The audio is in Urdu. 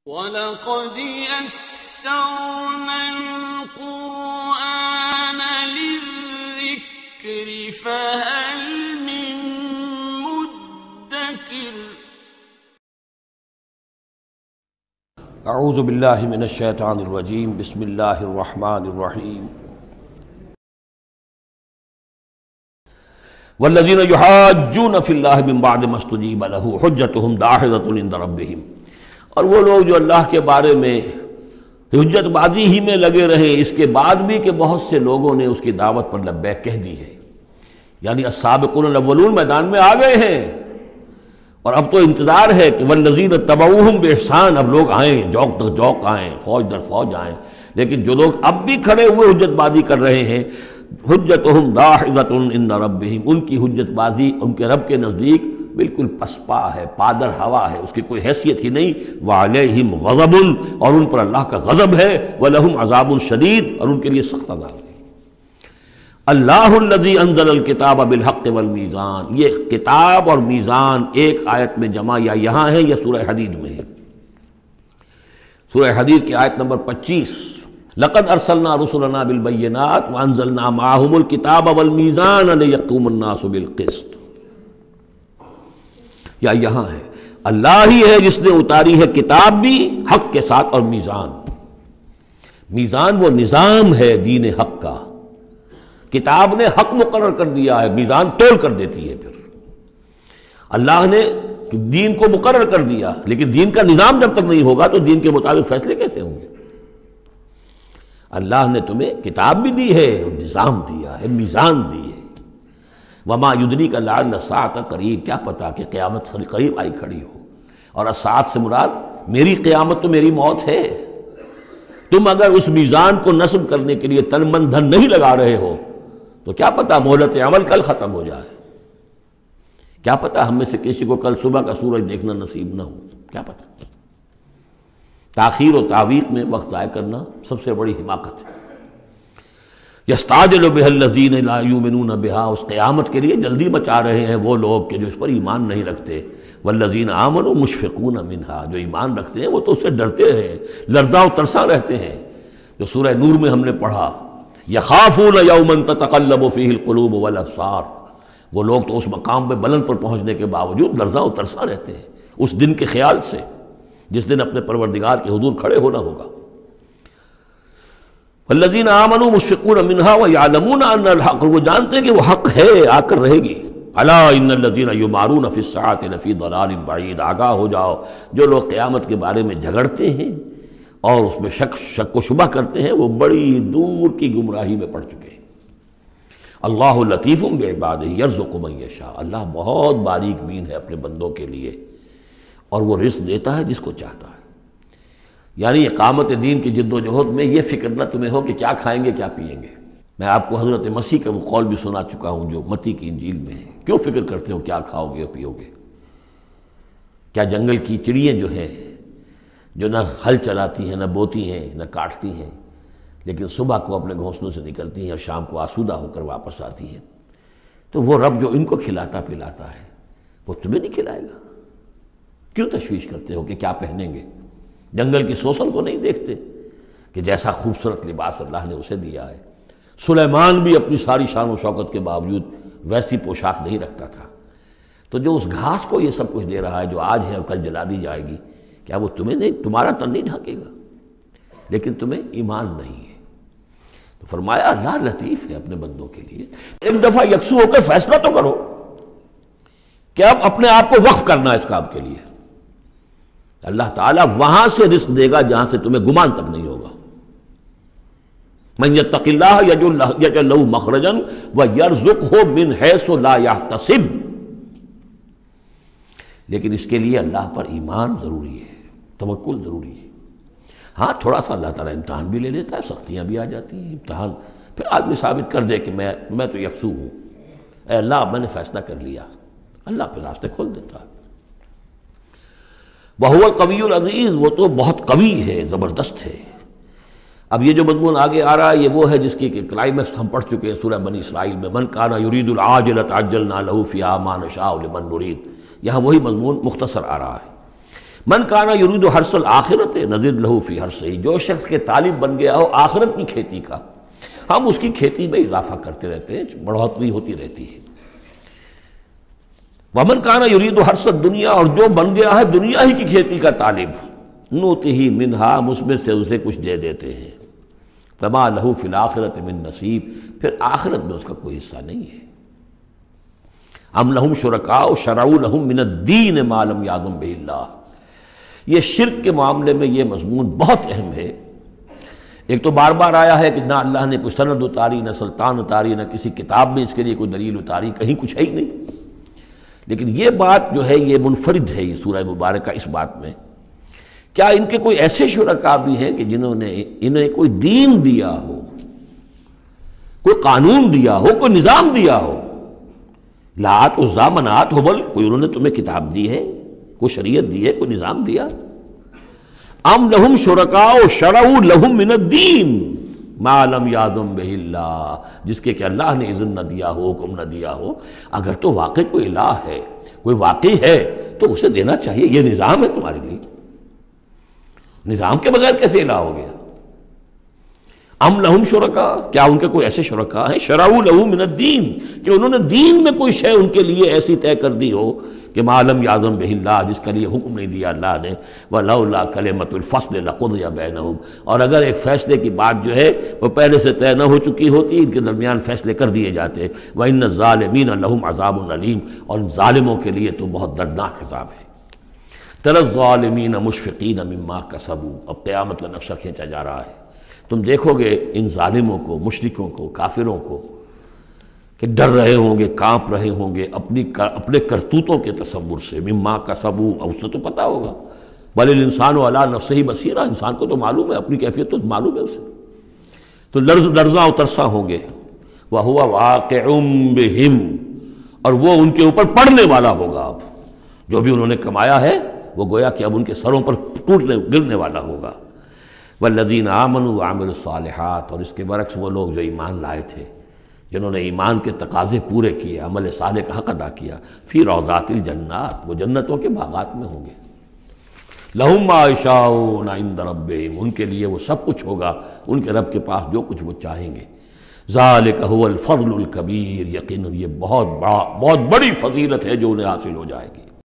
وَلَقَدْ يَسَّرْنَا الْقُرْآنَ لِلذِّكْرِ فَهَلْ مِن مُّدَّكِرٍ اعوذ باللہ من الشیطان الرجیم بسم اللہ الرحمن الرحیم والذین یحاجون فی اللہ من بعد ما استجیب لہ حجتہم داحضۃ عند ربہم، اور وہ لوگ جو اللہ کے بارے میں حجت بازی ہی میں لگے رہے اس کے بعد بھی کہ بہت سے لوگوں نے اس کی دعوت پر لبیک کہہ دی ہے، یعنی السابقون الاولون میدان میں آ گئے ہیں، اور اب تو انتظار ہے کہ والذین تبعوہم بإحسان، اب لوگ آئیں، جوق در جوق آئیں، فوج در فوج آئیں، لیکن جو لوگ اب بھی کھڑے ہوئے حجت بازی کر رہے ہیں، حجتہم داحضۃ عند ربہم، ان کی حجت بازی ان کے رب کے نزدیک بالکل پسپا ہے، پادر ہوا ہے، اس کی کوئی حیثیت ہی نہیں۔ وعلیہم غضب، اور ان پر اللہ کا غضب ہے، ولہم عذاب شدید، اور ان کے لیے سخت عذاب ہے۔ اللہ الذی انزل الکتاب بالحق والمیزان، یہ کتاب اور میزان ایک آیت میں جمع یا یہاں ہے یا سورہ حدید میں ہے۔ سورہ حدید کی آیت نمبر 25، لقد ارسلنا رسلنا بالبینات وانزلنا معهم الکتاب والمیزان لیقوم الناس بالقسط، یا یہاں ہے اللہ ہی ہے جس نے اتاری ہے کتاب بھی حق کے ساتھ اور میزان۔ میزان وہ نظام ہے دین حق کا، کتاب نے حق مقرر کر دیا ہے، میزان تول کر دیتی ہے۔ پھر اللہ نے دین کو مقرر کر دیا، لیکن دین کا نظام جب تک نہیں ہوگا تو دین کے مطابق فیصلے کیسے ہوں گے؟ اللہ نے تمہیں کتاب بھی دی ہے، نظام دیا ہے، میزان دی ہے۔ وما یدریک لعل الساعۃ قریب، کیا پتا کہ قیامت قریب آئی کھڑی ہو، اور الساعۃ سے مراد میری قیامت تو میری موت ہے۔ تم اگر اس میزان کو نصب کرنے کے لیے تن من دھن نہیں لگا رہے ہو تو کیا پتا مہلت عمل کل ختم ہو جائے، کیا پتا ہم میں سے کسی کو کل صبح کا سورج دیکھنا نصیب نہ ہو، کیا پتا۔ تاخیر و تعویق میں وقت ضائع کرنا سب سے بڑی حماقت ہے۔ یستعجل بها الذین لا یؤمنون بها، اس قیامت کے لیے جلدی مچا رہے ہیں وہ لوگ کہ جو اس پر ایمان نہیں رکھتے۔ والذین آمنوا مشفقون منها، جو ایمان رکھتے ہیں وہ تو اس سے ڈرتے ہیں، لرزاں و ترساں رہتے ہیں، جو سورہ نور میں ہم نے پڑھا یخافون یوما تتقلب فیہ القلوب والابصار، وہ لوگ تو اس مقام پہ بلند پر پہنچنے کے باوجود لرزاں و ترساں رہتے ہیں اس دن کے خیال سے جس دن اپنے پروردگار کے حضور کھڑے ہونا ہوگا۔ والذین آمنوا مشفقون منها ویعلمون ان الحق، وہ جانتے ہیں کہ وہ حق ہے، آ کر رہے گی۔ الا ان الذین یمارون فی الساعۃ لفی ضلال بعید، آگاہ ہو جاؤ جو لوگ قیامت کے بارے میں جھگڑتے ہیں اور اس میں شک و شبہ کرتے ہیں وہ بڑی دور کی گمراہی میں پڑ چکے ہیں۔ اللہ لطیف بعبادہ یرزق من یشاء، اللہ بہت باریک بین ہے اپنے بندوں کے لیے، اور وہ رزق دیتا ہے جس کو چاہتا ہے۔ یعنی اقامت دین کی جد و جہد میں یہ فکر نہ تمہیں ہو کہ کیا کھائیں گے کیا پئیں گے۔ میں آپ کو حضرت مسیح کا وہ قول بھی سنا چکا ہوں جو متی کی انجیل میں ہے، کیوں فکر کرتے ہو کیا کھاؤ گے اور پیو گے؟ کیا جنگل کی چڑیاں جو ہیں جو نہ ہل چلاتی ہیں، نہ بوتی ہیں، نہ کاٹتی ہیں، لیکن صبح کو اپنے گھونسلوں سے نکلتی ہیں اور شام کو آسودہ ہو کر واپس آتی ہیں، تو وہ رب جو ان کو کھلاتا پلاتا ہے وہ تمہیں نہیں کھلائے گا؟ کیوں تشویش کرتے ہو کہ کیا پہنیں گے؟ جنگل کی سوسن کو نہیں دیکھتے کہ جیسا خوبصورت لباس اللہ نے اسے دیا ہے۔ سلیمان بھی اپنی ساری شان و شوکت کے باوجود ویسی پوشاک نہیں رکھتا تھا، تو جو اس گھاس کو یہ سب کچھ دے رہا ہے جو آج ہے اور کل جلا دی جائے گی، کیا وہ تمہیں نہیں، تمہارا تن نہیں ڈھانکے گا؟ لیکن تمہیں ایمان نہیں ہے۔ تو فرمایا اللہ لطیف ہے اپنے بندوں کے لیے۔ ایک دفعہ یکسو ہو کر فیصلہ تو کرو کہ اب اپنے آپ کو وقف کرنا ہے اس کام کے لیے۔ اللہ تعالیٰ وہاں سے رزق دے گا جہاں سے تمہیں گمان تک نہیں ہوگا۔ من یتق اللہ یجعل لہ مخرجا ویرزقہ من حیث لا یحتسب، لیکن اس کے لیے اللہ پر ایمان ضروری ہے، توکل ضروری ہے۔ ہاں تھوڑا سا اللہ تعالیٰ امتحان بھی لے لیتا ہے، سختیاں بھی آ جاتی ہیں، امتحان پھر آدمی ثابت کر دے کہ میں تو یکسو ہوں، اے اللہ اب میں نے فیصلہ کر لیا، اللہ پھر راستے کھول دیتا ہے۔ وَهُوَ الْقَوِيُّ الْعَزِيزُ، وہ تو بہت قوی ہے، زبردست ہے۔ اب یہ جو مضمون آگے آ رہا ہے یہ وہ ہے جس کی کلائمیکس ہم پڑھ چکے ہیں سورہ بنی اسرائیل میں، مَنْ كَانَ يُرِيدُ الْعَاجِلَةَ عَجَّلْنَا لَهُ فِيهَا مَا نَشَاءُ لِمَن نُرِيدُ، یہاں وہی مضمون مختصر آ رہا ہے۔ من کانا یرید حرث الآخرۃ نزد لہ فی حرثہ، جو شخص کے طالب بن گیا ہو آخرت کی کھیتی کا، ہم اس کی کھیتی میں اضافہ کرتے رہتے ہیں، بڑھوتری ہوتی رہتی ہے۔ ومن کانا یرید حرث الدنیا، اور جو بن گیا ہے دنیا ہی کی کھیتی کا طالب، نؤتہ منہا، ہم اس میں سے اسے کچھ دے دیتے ہیں، فما لہ فی الآخرۃ من نصیب، پھر آخرت میں اس کا کوئی حصہ نہیں ہے۔ ام لہم شرکاء شرعوا لہم من الدین ما لم یأذن بہ اللہ، یہ شرک کے معاملے میں یہ مضمون بہت اہم ہے۔ ایک تو بار بار آیا ہے کہ نہ اللہ نے کوئی سند اتاری، نہ سلطان اتاری، نہ کسی کتاب میں اس کے لیے کوئی دلیل اتاری، کہیں کچھ ہے ہی نہیں۔ لیکن یہ بات جو ہے یہ منفرد ہے یہ سورہ مبارکہ اس بات میں، کیا ان کے کوئی ایسے شرکاء بھی ہیں کہ جنہوں نے انہیں کوئی دین دیا ہو، کوئی قانون دیا ہو، کوئی نظام دیا ہو؟ لات عزا منات حبل، کوئی انہوں نے تمہیں کتاب دی ہے، کوئی شریعت دی ہے، کوئی نظام دیا؟ ام لہم شرکاء شرعوا لہم من الدین ما لم یأذن بہ اللہ، جس کے کہ اللہ نے اذن نہ دیا ہو، حکم نہ دیا ہو۔ اگر تو واقعی کوئی الہ ہے، کوئی واقعی ہے، تو اسے دینا چاہیے۔ یہ نظام ہے تمہارے لیے، نظام کے بغیر کیسے الہ ہو گیا؟ ام لہم شرکاء، کیا ان کے کوئی ایسے شرکاء ہیں شرعوا لہم من الدین، کہ انہوں نے دین میں کوئی شے ان کے لیے ایسی طے کر دی ہو کہ ما لم یأذن بہ اللہ، جس کے لیے حکم نہیں دیا اللہ نے۔ وَلَوْلَا كَلِمَةُ الْفَصْلِ لَقُضِيَ بَيْنَهُمْ، اور اگر ایک فیصلے کی بات جو ہے وہ پہلے سے طے نہ ہو چکی ہوتی، ان کے درمیان فیصلے کر دیے جاتے۔ وَإِنَّ الظَّالِمِينَ لَهُمْ عَذَابٌ أَلِيمٌ، اور ان ظالموں کے لیے تو بہت دردناک عذاب ہے۔ تَرَى الظَّالِمِينَ مُشْفِقِينَ مِمَّا كَسَبُوا، اب قیامت کا نقشہ کھینچا جا رہا ہے۔ تم دیکھو گے ان ظالموں کو، مشرکوں کو، کافروں کو کہ ڈر رہے ہوں گے، کانپ رہے ہوں گے اپنے کرتوتوں کے تصور سے۔ مما کسبوا، اب اسے تو پتہ ہوگا، بل الانسان علی نفسہ بصیرہ، انسان کو تو معلوم ہے، اپنی کیفیت تو معلوم ہے اسے، تو لرزاں و ترساں ہوں گے۔ وَهُوَ وَاقِعٌ بِهِمْ، اور وہ ان کے اوپر پڑنے والا ہوگا۔ اب جو بھی انہوں نے کمایا ہے وہ گویا کہ اب ان کے سروں پر گرنے والا ہوگا۔ والذین آمنوا وعملوا الصالحات، اور اس کے برعکس وہ لوگ جو ایمان لائے تھے، جنہوں نے ایمان کے تقاضے پورے کیے، عمل صالح کا حق ادا کیا، فی روضات الجنات، وہ جنتوں کے باغات میں ہوں گے۔ لہم ما یشاءون عند ربہم، ان کے لیے وہ سب کچھ ہوگا ان کے رب کے پاس جو کچھ وہ چاہیں گے۔ ذالک هو الفضل الکبیر، یقیناً یہ بہت بڑی فضیلت ہے جو انہیں حاصل ہو جائے گی۔